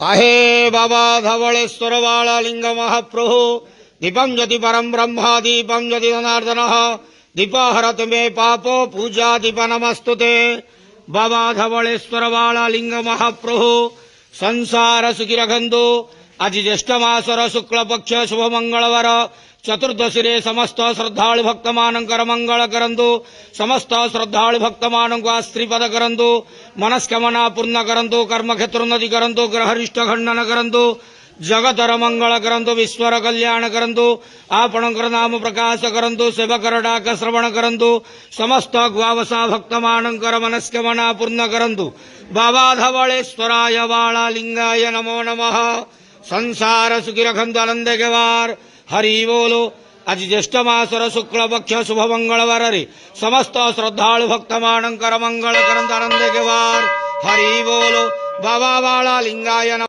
आहे बाबा धवळेश्वर बाळा लिंग महाप्रभु दीपं ज्योति परम ब्रह्म दीपं ज्योति जनार्दन दीपहरतु मे पापो पूजा दीप नमस्तुते बाबा धवळेश्वर बाळा लिंग महाप्रभु संसार सुखी रखंतु आज ज्येष्ठ मासर शुक्ल पक्ष शुभ मंगलवार चतुर्दशी रे समस्त श्रद्धालु भक्त मानकर मंगल करंतु समस्त श्रद्धालु भक्त मानक आश्रीपद करंतु मनस्कामना पूर्ण करंतु कर्म क्षेत्रोन्नति करंतु ग्रहरिष्ठ खंडन करंतु जगतर मंगल करंतु विश्वर कल्याण करंतु आपणकर नाम प्रकाश करंतु सेवकर डाक श्रवण करंतु समस्त ग्वावसा भक्त मानकर मनस्कामना पूर्ण करंतु बाबा धवळेश्वराय बाळा लिंगाय नमो नमः संसार सुखी रखंतु आनंद के वार हरि बोलो आज ज्येष्ठ मासर शुक्ल पक्ष शुभ मंगलवार रे समस्त श्रद्धालु भक्त मानकर मंगल करंतु आनंद के वार हरि बोलो बाबा बाळा लिंगाय नमः।